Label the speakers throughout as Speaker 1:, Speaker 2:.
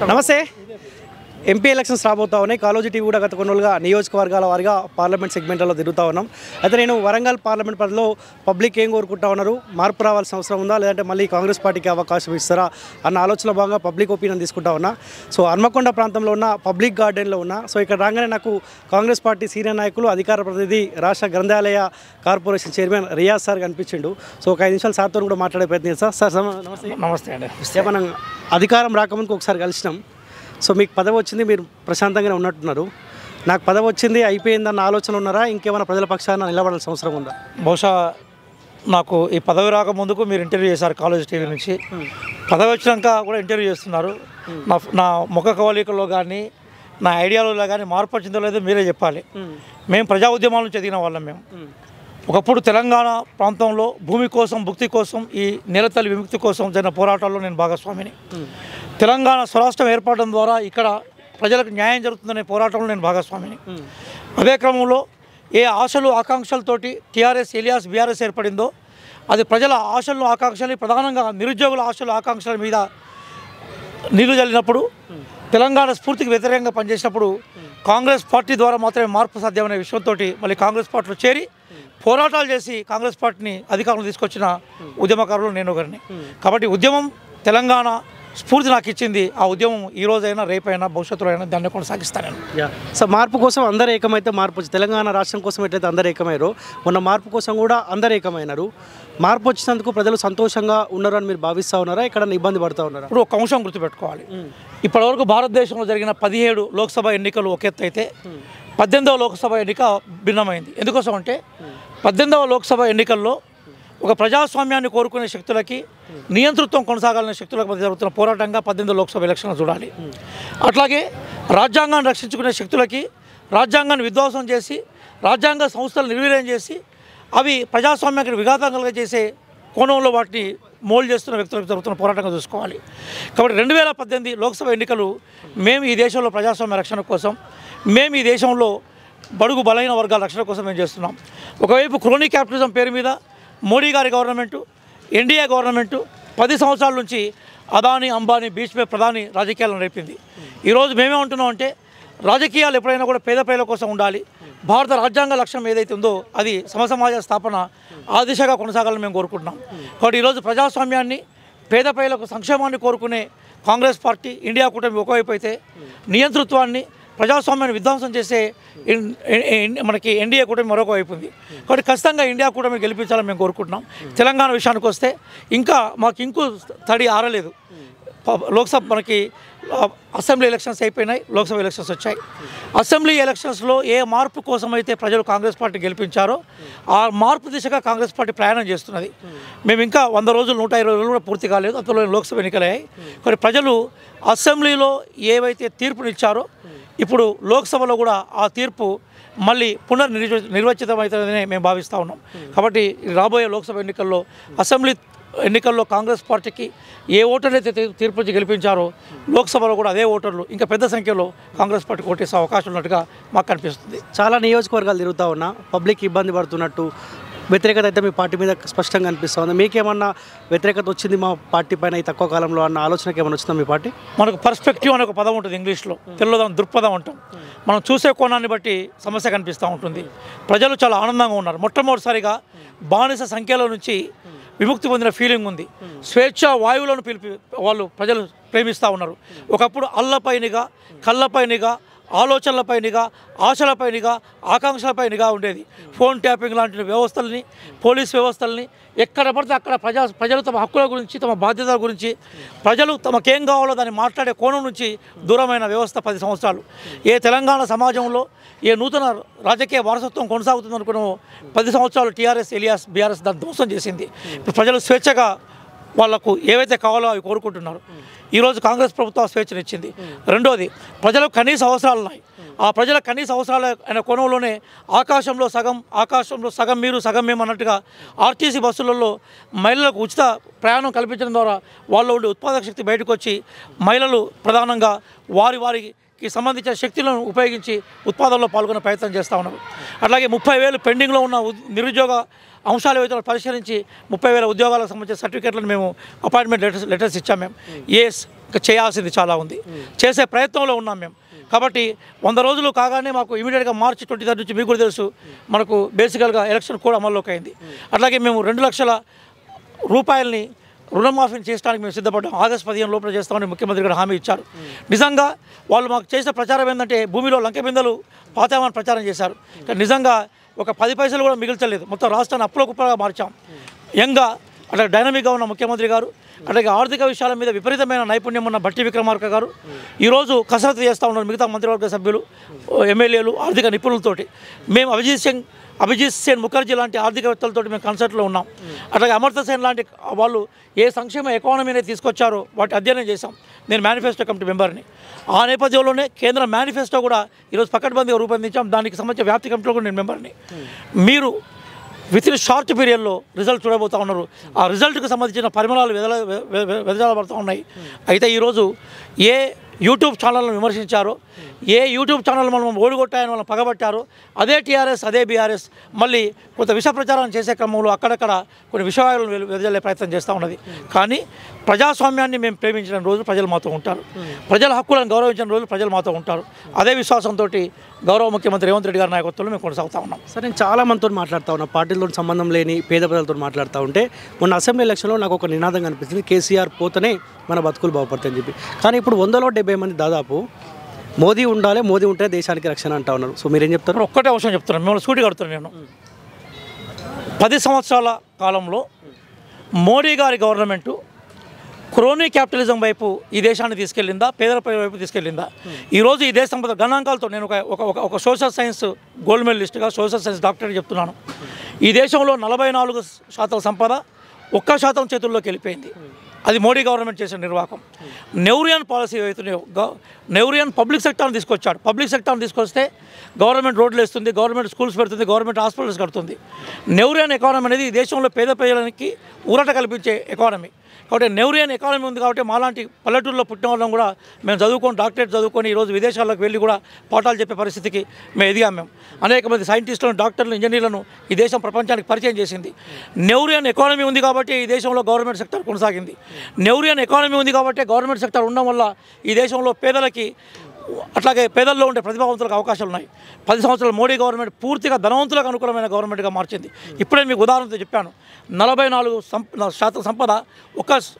Speaker 1: నమస్తే. MP elections రాబోతా ఉన్నాయి. కాలోజీ టీవీ కూడా గత కొన్ని రోజులుగా నియోజకవర్గాల వారిగా పార్లమెంట్ సెగ్మెంట్లో తిరుగుతూ ఉన్నాం. అయితే నేను వరంగల్ పార్లమెంట్ పరిధిలో పబ్లిక్ ఏం కోరుకుంటా ఉన్నారు, మార్పు రావాల్సిన అవసరం ఉందా, లేదంటే మళ్ళీ కాంగ్రెస్ పార్టీకి అవకాశం ఇస్తారా అన్న ఆలోచన భాగంగా పబ్లిక్ ఒపీనియన్ తీసుకుంటా ఉన్నా. సో హన్మకొండ ప్రాంతంలో ఉన్న పబ్లిక్ గార్డెన్లో ఉన్నా. సో ఇక్కడ రాగానే నాకు కాంగ్రెస్ పార్టీ సీనియర్ నాయకులు, అధికార ప్రతినిధి, రాష్ట్ర గ్రంథాలయ కార్పొరేషన్ చైర్మన్ రియాజ్ సార్ కనిపించిండు. సో ఒక 5 నిమిషాలు సార్తో కూడా మాట్లాడే ప్రయత్నం సార్. సార్ నమస్తే.
Speaker 2: నమస్తే అండి.
Speaker 1: మనం అధికారం రాకముందుకు ఒకసారి కలిసినాం. సో మీకు పదవి వచ్చింది, మీరు ప్రశాంతంగానే ఉన్నట్టున్నారు. నాకు పదవి వచ్చింది అయిపోయిందన్న ఆలోచన ఉన్నారా, ఇంకేమైనా ప్రజల పక్షాన నిలబడాల్సిన అవసరం ఉందా?
Speaker 2: బహుశా నాకు ఈ పదవి రాకముందుకు మీరు ఇంటర్వ్యూ చేశారు కాలేజ్ టీవీ నుంచి. పదవి వచ్చినాక కూడా ఇంటర్వ్యూ చేస్తున్నారు. నా ముఖ కవలికలో కానీ నా ఐడియాలో కానీ మార్పు వచ్చిందో లేదో మీరే చెప్పాలి. మేము ప్రజా ఉద్యమాల నుంచి ఎదిగిన వాళ్ళం. మేము ఒకప్పుడు తెలంగాణ ప్రాంతంలో భూమి కోసం, భుక్తి కోసం, ఈ నేలతల్లి విముక్తి కోసం జరిగిన పోరాటాల్లో నేను భాగస్వామిని. తెలంగాణ స్వరాష్ట్రం ఏర్పడడం ద్వారా ఇక్కడ ప్రజలకు న్యాయం జరుగుతుందనే పోరాటంలో నేను భాగస్వామిని. అదే క్రమంలో ఏ ఆశలు ఆకాంక్షలతోటి టీఆర్ఎస్ ఎలియాస్ బీఆర్ఎస్ ఏర్పడిందో అది ప్రజల ఆశలను ఆకాంక్షల్ని, ప్రధానంగా నిరుద్యోగుల ఆశలు ఆకాంక్షల మీద నీళ్లు జల్లినప్పుడు, తెలంగాణ స్ఫూర్తికి వ్యతిరేకంగా పనిచేసినప్పుడు కాంగ్రెస్ పార్టీ ద్వారా మాత్రమే మార్పు సాధ్యమనే విషయంతో మళ్ళీ కాంగ్రెస్ పార్టీలో చేరి పోరాటాలు చేసి కాంగ్రెస్ పార్టీని అధికారంలో తీసుకొచ్చిన ఉద్యమకారులు నేను ఒకరిని. కాబట్టి ఉద్యమం తెలంగాణ స్ఫూర్తి నాకు ఇచ్చింది. ఆ ఉద్యమం ఈ రోజైనా, రేపైనా, భవిష్యత్తులో అయినా దాన్ని కొనసాగిస్తాను.
Speaker 1: సో మార్పు కోసం అందరూ ఏకమైతే మార్పు వచ్చింది. తెలంగాణ రాష్ట్రం కోసం ఎట్లయితే అందరూ ఏకమయ్యారో మొన్న మార్పు కోసం కూడా అందరూ ఏకమైనారు. మార్పు వచ్చినందుకు ప్రజలు సంతోషంగా ఉన్నారు అని మీరు భావిస్తూ ఉన్నారా, ఇక్కడ ఇబ్బంది పడుతూ ఉన్నారా?
Speaker 2: ఇప్పుడు ఒక అంశం గుర్తుపెట్టుకోవాలి. ఇప్పటివరకు భారతదేశంలో జరిగిన 17 లోక్సభ ఎన్నికలు ఒక ఎత్తు అయితే 18వ లోక్సభ ఎన్నిక భిన్నమైంది. ఎందుకోసం అంటే 18వ లోక్సభ ఎన్నికల్లో ఒక ప్రజాస్వామ్యాన్ని కోరుకునే శక్తులకి, నియంతృత్వం కొనసాగాలనే శక్తులకు మధ్య జరుగుతున్న పోరాటంగా 18వ లోక్సభ ఎలక్షన్లు చూడాలి. అట్లాగే రాజ్యాంగాన్ని రక్షించుకునే శక్తులకి రాజ్యాంగాన్ని విధ్వంసం చేసి, రాజ్యాంగ సంస్థలు నిర్వీర్యం చేసి, అవి ప్రజాస్వామ్యానికి విఘాతం కలిగజేసే కోణంలో వాటిని మోల్డ్ చేస్తున్న వ్యక్తులకు జరుగుతున్న పోరాటంగా చూసుకోవాలి. కాబట్టి 2018 లోక్సభ ఎన్నికలు మేము ఈ దేశంలో ప్రజాస్వామ్య రక్షణ కోసం, మేము ఈ దేశంలో బడుగు బలైన వర్గాల రక్షణ కోసం మేము చేస్తున్నాం. ఒకవైపు క్రోనీ క్యాపిటలిజం పేరు మీద మోడీ గారి గవర్నమెంటు, ఎన్డీఏ గవర్నమెంటు 10 సంవత్సరాల నుంచి అదానీ, అంబానీ, బీచ్ పే ప్రధాని రాజకీయాలను రేపింది. ఈరోజు మేమేమంటున్నాం అంటే రాజకీయాలు ఎప్పుడైనా కూడా పేద ప్రజల కోసం ఉండాలి. భారత రాజ్యాంగ లక్ష్యం ఏదైతే ఉందో అది సమసమాజ స్థాపన, ఆ దిశగా కొనసాగాలని మేము కోరుకుంటున్నాం. కాబట్టి ఈరోజు ప్రజాస్వామ్యాన్ని, పేద ప్రజలకు సంక్షేమాన్ని కోరుకునే కాంగ్రెస్ పార్టీ, ఇండియా కూటమి ఒకవైపు అయితే, నియంతృత్వాన్ని, ప్రజాస్వామ్యాన్ని విధ్వంసం చేసే మనకి ఎన్డీఏ కూటమి మరొక వైపు ఉంది. కాబట్టి ఖచ్చితంగా ఇండియా కూటమి గెలిపించాలని మేము కోరుకుంటున్నాం. తెలంగాణ విషయానికి వస్తే ఇంకా మాకు ఇంకూ తడి ఆరలేదు. లోక్సభ మనకి అసెంబ్లీ ఎలక్షన్స్ అయిపోయినాయి, లోక్సభ ఎలక్షన్స్ వచ్చాయి. అసెంబ్లీ ఎలక్షన్స్లో ఏ మార్పు కోసమైతే ప్రజలు కాంగ్రెస్ పార్టీ గెలిపించారో ఆ మార్పు దిశగా కాంగ్రెస్ పార్టీ ప్రయాణం చేస్తున్నది. మేము ఇంకా 100 రోజులు, 120 రోజులు కూడా పూర్తి కాలేదు, అంతలో లోక్సభ ఎన్నికలయ్యాయి. కానీ ప్రజలు అసెంబ్లీలో ఏవైతే తీర్పునిచ్చారో ఇప్పుడు లోక్సభలో కూడా ఆ తీర్పు మళ్ళీ నిర్వచితమవుతుందని మేము భావిస్తూ ఉన్నాం. కాబట్టి రాబోయే లోక్సభ ఎన్నికల్లో, అసెంబ్లీ ఎన్నికల్లో కాంగ్రెస్ పార్టీకి ఏ ఓటర్లు అయితే తీర్పు గెలిపించారో లోక్సభలో కూడా అదే ఓటర్లు ఇంకా పెద్ద సంఖ్యలో కాంగ్రెస్ పార్టీకి ఓటేసే అవకాశం ఉన్నట్టుగా మాకు కనిపిస్తుంది.
Speaker 1: చాలా నియోజకవర్గాలు తిరుగుతూ ఉన్నా, పబ్లిక్ ఇబ్బంది పడుతున్నట్టు, వ్యతిరేకత అయితే మీ పార్టీ మీద స్పష్టంగా అనిపిస్తూ ఉంది. మీకేమన్నా వ్యతిరేకత వచ్చింది మా పార్టీ పైన ఈ తక్కువ కాలంలో అన్న ఆలోచనకి ఏమైనా వచ్చిందా మీ పార్టీ?
Speaker 2: మనకు పర్స్పెక్టివ్ అనే ఒక పదం ఉంటుంది ఇంగ్లీష్లో, తెలుగులో దృక్పథం అంటాం. మనం చూసే కోణాన్ని బట్టి సమస్య కనిపిస్తూ ఉంటుంది. ప్రజలు చాలా ఆనందంగా ఉన్నారు. మొట్టమొదటిసారిగా బానిస సంఖ్యలో నుంచి విముక్తి పొందిన ఫీలింగ్ ఉంది. స్వేచ్ఛ వాయువులను వాళ్ళు ప్రజలు ప్రేమిస్తూ ఉన్నారు. ఒకప్పుడు అల్లపైనిగా, కళ్ళపైనిగా, ఆలోచనలపైనిగా, ఆశలపైనిగా, ఆకాంక్షలపైనిగా ఉండేది. ఫోన్ ట్యాపింగ్ లాంటి వ్యవస్థల్ని, పోలీస్ వ్యవస్థల్ని ఎక్కడ పడితే అక్కడ ప్రజలు తమ హక్కుల గురించి, తమ బాధ్యతల గురించి, ప్రజలు తమకేం కావాలో దాన్ని మాట్లాడే కోణం నుంచి దూరమైన వ్యవస్థ 10 సంవత్సరాలు. ఏ తెలంగాణ సమాజంలో ఏ నూతన రాజకీయ వారసత్వం కొనసాగుతుంది అనుకున్న 10 సంవత్సరాలు టీఆర్ఎస్ ఎలియాస్ బీఆర్ఎస్ దాన్ని ధ్వంసం చేసింది. ఇప్పుడు ప్రజలు స్వేచ్ఛగా వాళ్లకు ఏవైతే కావాలో అవి కోరుకుంటున్నారు. ఈరోజు కాంగ్రెస్ ప్రభుత్వం స్వేచ్ఛనిచ్చింది. రెండోది, ప్రజలకు కనీస అవసరాలు ఉన్నాయి. ఆ ప్రజల కనీస అవసరాల అనే కోణంలోనే ఆకాశంలో సగం మీరు సగం మేము అన్నట్టుగా ఆర్టీసీ బస్సులలో మహిళలకు ఉచిత ప్రయాణం కల్పించడం ద్వారా వాళ్ళ ఉండే ఉత్పాదక శక్తి బయటకు వచ్చి మహిళలు ప్రధానంగా వారికి సంబంధించిన శక్తులను ఉపయోగించి ఉత్పాదనలో పాల్గొనే ప్రయత్నం చేస్తూ ఉన్నారు. అట్లాగే 30,000 పెండింగ్లో ఉన్న నిరుద్యోగ అంశాలు ఏవైతే పరిశీలించి 30,000 ఉద్యోగాలకు సంబంధించిన సర్టిఫికేట్లను మేము అపాయింట్మెంట్ లెటర్స్ ఇచ్చాము. మేము చేయాల్సింది చాలా ఉంది, చేసే ప్రయత్నంలో ఉన్నాం మేము. కాబట్టి 100 రోజులు కాగానే మాకు ఇమీడియట్గా మార్చి 23 నుంచి మీకు కూడా తెలుసు మనకు బేసికల్గా ఎలక్షన్ కూడా అమల్లోకి అయింది. అట్లాగే మేము 2 లక్షల రూపాయలని రుణమాఫీని చేయడానికి మేము సిద్ధపడ్డాం. ఆగస్టు 15 లోపల చేస్తామని ముఖ్యమంత్రి గారు హామీ ఇచ్చారు. నిజంగా వాళ్ళు మాకు చేసిన ప్రచారం ఏంటంటే భూమిలో లంకె బిందెలు పాతామని ప్రచారం చేశారు. నిజంగా ఒక 10 పైసలు కూడా మిగిల్చలేదు. మొత్తం రాష్ట్రాన్ని అప్పుల కుప్పగా మార్చాం. యంగా అట్లా డైనమిక్గా ఉన్న ముఖ్యమంత్రి గారు, అట్లాగే ఆర్థిక విషయాల మీద విపరీతమైన నైపుణ్యం ఉన్న భట్టి విక్రమార్క గారు ఈరోజు కసరత్తు చేస్తూ ఉన్నారు. మిగతా మంత్రివర్గ సభ్యులు, ఎమ్మెల్యేలు, ఆర్థిక నిపుణులతోటి మేము అభిజిత్ సేన్ ముఖర్జీ లాంటి ఆర్థికవేత్తలతో మేము కన్సల్ట్లో ఉన్నాం. అట్లాగే అమర్త్య సేన్ లాంటి వాళ్ళు ఏ సంక్షేమ ఎకానమీని తీసుకొచ్చారో వాటి అధ్యయనం చేశాం. నేను మేనిఫెస్టో కమిటీ మెంబర్ని. ఆ నేపథ్యంలోనే కేంద్ర మేనిఫెస్టో కూడా ఈరోజు పకడ్బందీగా రూపొందించాం. దానికి సంబంధించిన వ్యాప్తి కమిటీలో కూడా నేను మెంబర్ని. మీరు విత్ ఇన్ షార్ట్ పీరియడ్లో రిజల్ట్ చూడబోతూ ఉన్నారు. ఆ రిజల్ట్కి సంబంధించిన పరిమాణాలు వెదజల్లబడుతూ ఉన్నాయి. అయితే ఈరోజు ఏ యూట్యూబ్ ఛానల్ను విమర్శించారో, ఏ యూట్యూబ్ ఛానల్ మనం ఓడిగొట్టాయని వాళ్ళని పగబట్టారో అదే టీఆర్ఎస్, అదే బీఆర్ఎస్ మళ్ళీ కొంత విష ప్రచారం చేసే క్రమంలో అక్కడక్కడ కొన్ని విషయాలను వెదజల్లే ప్రయత్నం చేస్తూ ఉన్నది. కానీ ప్రజాస్వామ్యాన్ని మేము ప్రేమించిన రోజు ప్రజలు మాతో ఉంటారు, ప్రజల హక్కులను గౌరవించిన రోజు ప్రజలు మాతో ఉంటారు. అదే విశ్వాసంతో గౌరవ ముఖ్యమంత్రి రేవంత్ రెడ్డి గారి నాయకత్వంలో మేము కొనసాగుతూ ఉన్నాం.
Speaker 1: సార్, నేను చాలా మందితో మాట్లాడుతూ ఉన్నా, పార్టీలతో సంబంధం లేని పేద ప్రజలతో మాట్లాడుతూ ఉంటే మొన్న అసెంబ్లీ ఎలక్షన్లో నాకు ఒక నినాదం కనిపిస్తుంది, కేసీఆర్ పోతేనే మన బతుకులు బాగుపడతాయని చెప్పి. కానీ ఇప్పుడు 170 మంది దాదాపు మోదీ ఉండాలి, మోదీ ఉంటే దేశానికి రక్షణ అంటా ఉన్నారు. సో మీరేం చెప్తారు?
Speaker 2: ఒక్కటే అవసరం చెప్తున్నాను, మిమ్మల్ని సూటి కడుతున్నాను. నేను 10 సంవత్సరాల కాలంలో మోడీ గారి గవర్నమెంటు క్రోనీ క్యాపిటలిజం వైపు ఈ దేశాన్ని తీసుకెళ్ళిందా, పేదల వైపు తీసుకెళ్ళిందా? ఈరోజు ఈ దేశ సంపద గణాంకాలతో నేను ఒక సోషల్ సైన్స్ గోల్డ్ మెడలిస్ట్గా, సోషల్ సైన్స్ డాక్టర్గా చెప్తున్నాను. ఈ దేశంలో 44% సంపద 1% చేతుల్లోకి వెళ్ళిపోయింది. అది మోడీ గవర్నమెంట్ చేసిన నిర్వాహకం. నెహ్రూయన్ పాలసీ అవుతున్నాయో, నెహ్రూయన్ పబ్లిక్ సెక్టార్ని తీసుకొచ్చాడు. పబ్లిక్ సెక్టార్ని తీసుకొస్తే గవర్నమెంట్ రోడ్లు వేస్తుంది, గవర్నమెంట్ స్కూల్స్ పెడుతుంది, గవర్నమెంట్ హాస్పిటల్స్ కడుతుంది. నెహ్రూయన్ ఎకానమీ అనేది ఈ దేశంలో పేద ప్రజలకి ఊరట కల్పించే ఎకానమీ. కాబట్టి నెహ్రూయన్ ఎకానమీ ఉంది కాబట్టి మాలాంటి పల్లెటూరులో పుట్టిన వాళ్ళం కూడా మేము చదువుకొని, డాక్టరేట్ చదువుకొని ఈరోజు విదేశాలకు వెళ్ళి కూడా పాఠాలు చెప్పే పరిస్థితికి మేము ఎదిగాం. మేము అనేక మంది సైంటిస్టులను, డాక్టర్లు, ఇంజనీర్లను ఈ దేశం ప్రపంచానికి పరిచయం చేసింది. నెహ్రూయన్ ఎకానమీ ఉంది కాబట్టి ఈ దేశంలో గవర్నమెంట్ సెక్టర్ కొనసాగింది. నెహ్రూయన్ ఎకానమీ ఉంది కాబట్టి గవర్నమెంట్ సెక్టర్ ఉండడం వల్ల ఈ దేశంలో పేదలకి, అట్లాగే పేదల్లో ఉండే ప్రతిభావంతులకు అవకాశాలు ఉన్నాయి. 10 సంవత్సరాలు మోడీ గవర్నమెంట్ పూర్తిగా ధనవంతులకు అనుకూలమైన గవర్నమెంట్గా మార్చింది. ఇప్పుడే మీకు ఉదాహరణతో చెప్పాను, 44% సంపద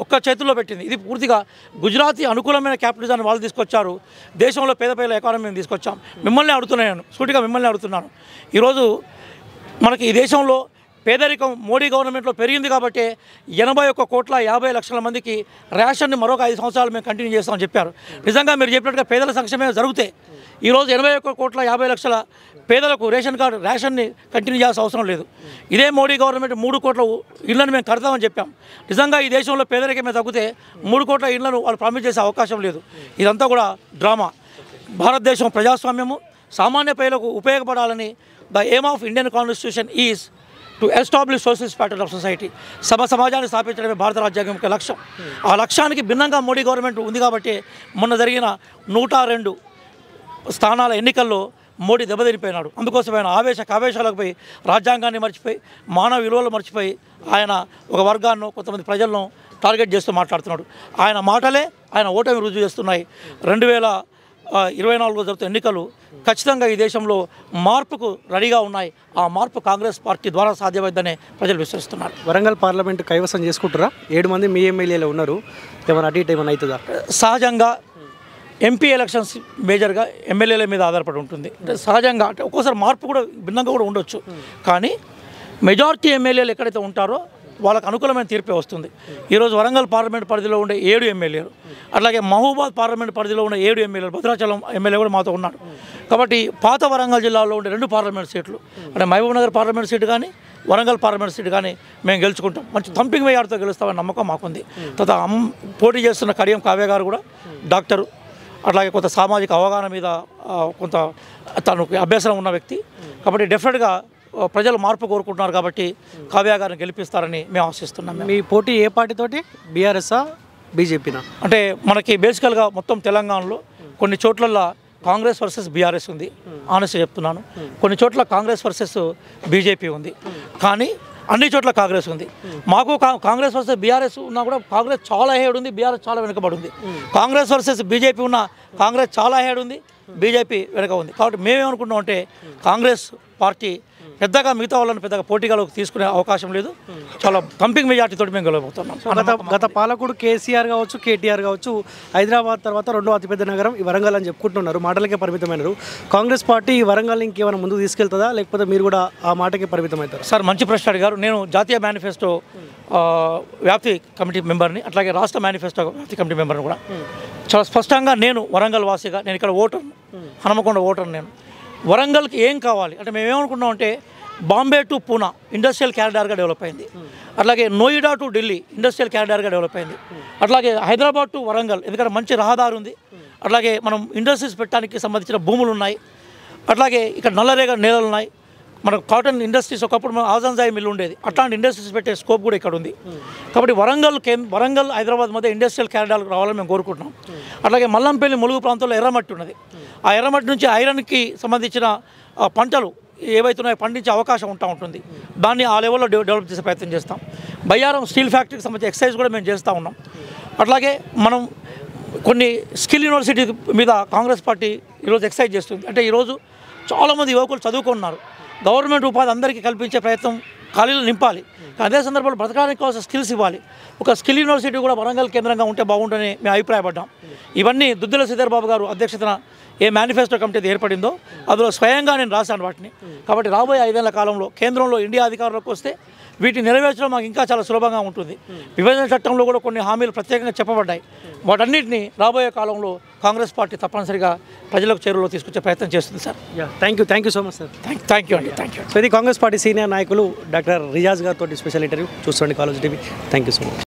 Speaker 2: ఒక్క చేతుల్లో పెట్టింది. ఇది పూర్తిగా గుజరాతీ అనుకూలమైన క్యాపిటలిజాన్ని వాళ్ళు తీసుకొచ్చారు. దేశంలో పేద పేదల ఎకానమీని తీసుకొచ్చాం. మిమ్మల్ని అడుగుతున్నాను, సూటిగా మిమ్మల్ని అడుగుతున్నాను. ఈరోజు మనకి ఈ దేశంలో పేదరికం మోడీ గవర్నమెంట్లో పెరిగింది కాబట్టి 81,50,00,000 మందికి రేషన్ని మరొక 5 సంవత్సరాలు మేము కంటిన్యూ చేస్తామని చెప్పారు. నిజంగా మీరు చెప్పినట్టుగా పేదల సంక్షేమం జరిగితే ఈరోజు 81,50,00,000 పేదలకు రేషన్ని కంటిన్యూ చేయాల్సిన అవసరం లేదు. ఇదే మోడీ గవర్నమెంట్ 3 కోట్ల ఇళ్లను మేము కడతామని చెప్పాం. నిజంగా ఈ దేశంలో పేదరికమే తగ్గితే 3 కోట్ల ఇళ్లను వాళ్ళు ప్రామిస్ చేసే అవకాశం లేదు. ఇదంతా కూడా డ్రామా. భారతదేశం ప్రజాస్వామ్యము సామాన్య ప్రజలకు ఉపయోగపడాలని the aim of Indian constitution is to establish socialist pattern of society. సమాజాన్ని స్థాపించడమే భారత రాజ్యాంగం యొక్క లక్ష్యం. ఆ లక్ష్యానికి భిన్నంగా మోడీ గవర్నమెంట్ ఉంది కాబట్టి మొన్న జరిగిన 102 స్థానాల ఎన్నికల్లో మోడీ దెబ్బతినిపోయినాడు. అందుకోసం ఆయన కావేశాలకు పోయి రాజ్యాంగాన్ని మర్చిపోయి, మానవ విలువలు మర్చిపోయి ఆయన ఒక వర్గాన్ని, కొంతమంది ప్రజలను టార్గెట్ చేస్తూ మాట్లాడుతున్నాడు. ఆయన మాటలే ఆయన ఓటమి రుజువు చేస్తున్నాయి. 2024లో జరుగుతున్న ఎన్నికలు ఖచ్చితంగా ఈ దేశంలో మార్పుకు రెడీగా ఉన్నాయి. ఆ మార్పు కాంగ్రెస్ పార్టీ ద్వారా సాధ్యమైందని ప్రజలు విశ్వసిస్తున్నారు.
Speaker 1: వరంగల్ పార్లమెంట్ కైవసం చేసుకుంటారా? 7 మంది మీ ఎమ్మెల్యేలు ఉన్నారు, ఏమైనా అటు ఇటు ఏమైనా అవుతుందా?
Speaker 2: సహజంగా ఎంపీ ఎలక్షన్స్ మేజర్గా ఎమ్మెల్యేల మీద ఆధారపడి ఉంటుంది. అంటే సహజంగా అంటే ఒక్కోసారి మార్పు కూడా భిన్నంగా కూడా ఉండొచ్చు. కానీ మెజారిటీ ఎమ్మెల్యేలు ఎక్కడైతే ఉంటారో వాళ్ళకు అనుకూలమైన తీర్పే వస్తుంది. ఈరోజు వరంగల్ పార్లమెంట్ పరిధిలో ఉండే 7 ఎమ్మెల్యేలు, అట్లాగే మహబూబాద్ పార్లమెంట్ పరిధిలో ఉన్న 7 ఎమ్మెల్యేలు, భద్రాచలం ఎమ్మెల్యే కూడా మాతో ఉన్నాడు. కాబట్టి పాత వరంగల్ జిల్లాలో ఉండే 2 పార్లమెంట్ సీట్లు, అంటే మహబూబ్ నగర్ పార్లమెంట్ సీటు కానీ వరంగల్ పార్లమెంట్ సీటు కానీ మేము గెలుచుకుంటాం. మంచి థంపింగ్ వేయాడుతో గెలుస్తామని నమ్మకం మాకుంది. తర్వాత పోటీ చేస్తున్న కడియం కావ్య గారు కూడా డాక్టరు, అట్లాగే కొంత సామాజిక అవగాహన మీద కొంత తను అభ్యాసం ఉన్న వ్యక్తి. కాబట్టి డెఫినెట్గా ప్రజలు మార్పు కోరుకుంటున్నారు కాబట్టి కావ్య గారిని గెలిపిస్తారని మేము ఆశిస్తున్నాం.
Speaker 1: మీ పోటీ ఏ పార్టీతోటి? బీఆర్ఎస్ఆ, బీజేపీనా?
Speaker 2: అంటే మనకి బేసికల్గా మొత్తం తెలంగాణలో కొన్ని చోట్ల కాంగ్రెస్ వర్సెస్ బీఆర్ఎస్ ఉంది, ఆనెస్ట్గా చెప్తున్నాను. కొన్ని చోట్ల కాంగ్రెస్ వర్సెస్ బీజేపీ ఉంది. కానీ అన్ని చోట్ల కాంగ్రెస్ ఉంది. మాకు కాంగ్రెస్ వర్సెస్ బీఆర్ఎస్ ఉన్నా కూడా కాంగ్రెస్ చాలా హెడ్ ఉంది, బీఆర్ఎస్ చాలా వెనుకబడి ఉంది. కాంగ్రెస్ వర్సెస్ బీజేపీ ఉన్న కాంగ్రెస్ చాలా హెడ్ ఉంది, బీజేపీ వెనుక ఉంది. కాబట్టి మేమేమనుకుంటున్నాం అంటే కాంగ్రెస్ పార్టీ పెద్దగా మిగతా వాళ్ళని పెద్దగా పోటీగాలోకి తీసుకునే అవకాశం లేదు. చాలా కంపింగ్ మెజార్టీతో మేము గెలవబోతున్నాం.
Speaker 1: గత పాలకుడు కేసీఆర్ కావచ్చు, కేటీఆర్ కావచ్చు, హైదరాబాద్ తర్వాత రెండో అతిపెద్ద నగరం ఈ వరంగల్ అని చెప్పుకుంటున్నారు, మాటలకే పరిమితమైనారు. కాంగ్రెస్ పార్టీ ఈ వరంగల్ ఇంకేమైనా ముందుకు తీసుకెళ్తుందా, లేకపోతే మీరు కూడా ఆ మాటకే పరిమితమవుతారు?
Speaker 2: సార్ మంచి ప్రశ్న అడిగారు. నేను జాతీయ మేనిఫెస్టో వ్యాప్తి కమిటీ మెంబర్ని, అట్లాగే రాష్ట్ర మేనిఫెస్టో వ్యాప్తి కమిటీ మెంబర్ని కూడా. చాలా స్పష్టంగా నేను వరంగల్ వాసిగా, నేను ఇక్కడ ఓటర్ను, హనుమకొండ ఓటర్ను. నేను వరంగల్కి ఏం కావాలి అంటే మేము ఏమనుకున్నాం అంటే బాంబే టు పూనా ఇండస్ట్రియల్ క్యారిడార్గా డెవలప్ అయింది, అట్లాగే నోయిడా టు ఢిల్లీ ఇండస్ట్రియల్ క్యారిడార్గా డెవలప్ అయింది, అట్లాగే హైదరాబాద్ టు వరంగల్ ఎందుకంటే మంచి రహదారి ఉంది, అట్లాగే మనం ఇండస్ట్రీస్ పెట్టడానికి సంబంధించిన భూములు ఉన్నాయి, అట్లాగే ఇక్కడ నల్లరేగ నేలలు ఉన్నాయి, మనకు కాటన్ ఇండస్ట్రీస్ ఒకప్పుడు మన ఆజాన్జాయి మిల్లు ఉండేది, అట్లాంటి ఇండస్ట్రీస్ పెట్టే స్కోప్ కూడా ఇక్కడ ఉంది. కాబట్టి వరంగల్ హైదరాబాద్ మధ్య ఇండస్ట్రియల్ క్యారిడార్ రావాలని మేము కోరుకుంటున్నాం. అట్లాగే మల్లంపల్లి ములుగు ప్రాంతంలో ఎర్రమట్టి ఉన్నది, ఆ ఎర్రమట్టి నుంచి ఐరన్కి సంబంధించిన పంటలు ఏవైతున్నాయో పండించే అవకాశం ఉంటుంది. దాన్ని ఆ లెవెల్లో డెవలప్ చేసే ప్రయత్నం చేస్తాం. బయ్యారం స్టీల్ ఫ్యాక్టరీకి సంబంధించి ఎక్సైజ్ కూడా మేము చేస్తూ ఉన్నాం. అట్లాగే మనం కొన్ని స్కిల్ యూనివర్సిటీ మీద కాంగ్రెస్ పార్టీ ఈరోజు ఎక్సైజ్ చేస్తుంది. అంటే ఈరోజు చాలామంది యువకులు చదువుకున్నారు, గవర్నమెంట్ ఉపాధి అందరికీ కల్పించే ప్రయత్నం, ఖాళీలు నింపాలి, అదే సందర్భంలో బ్రతకడానికి కావాల్సిన స్కిల్స్ ఇవ్వాలి. ఒక స్కిల్ యూనివర్సిటీ కూడా వరంగల్ కేంద్రంగా ఉంటే బాగుంటుందని మేము అభిప్రాయపడ్డాం. ఇవన్నీ దుద్దిల శ్రీధర్ బాబు గారు అధ్యక్షతన ఏ మేనిఫెస్టో కమిటీ ఏర్పడిందో అందులో స్వయంగా నేను రాశాను వాటిని. కాబట్టి రాబోయే 5 ఏళ్ల కాలంలో కేంద్రంలో ఇండియా అధికారంలోకి వస్తే వీటిని నెరవేర్చడం మాకు ఇంకా చాలా సులభంగా ఉంటుంది. విభజన చట్టంలో కూడా కొన్ని హామీలు ప్రత్యేకంగా చెప్పబడ్డాయి. వాటన్నిటిని రాబోయే కాలంలో కాంగ్రెస్ పార్టీ తప్పనిసరిగా ప్రజలకు చేరువలో తీసుకొచ్చే ప్రయత్నం చేస్తుంది sir.
Speaker 1: Thank you so much sir.
Speaker 2: Thank you అండి. Thank you.
Speaker 1: సో ఇది కాంగ్రెస్ పార్టీ సీనియర్ నాయకులు డాక్టర్ రియాజ్ గారితో స్పెషల్ ఇంటర్వ్యూ చూసుకోండి college TV. Thank you so much.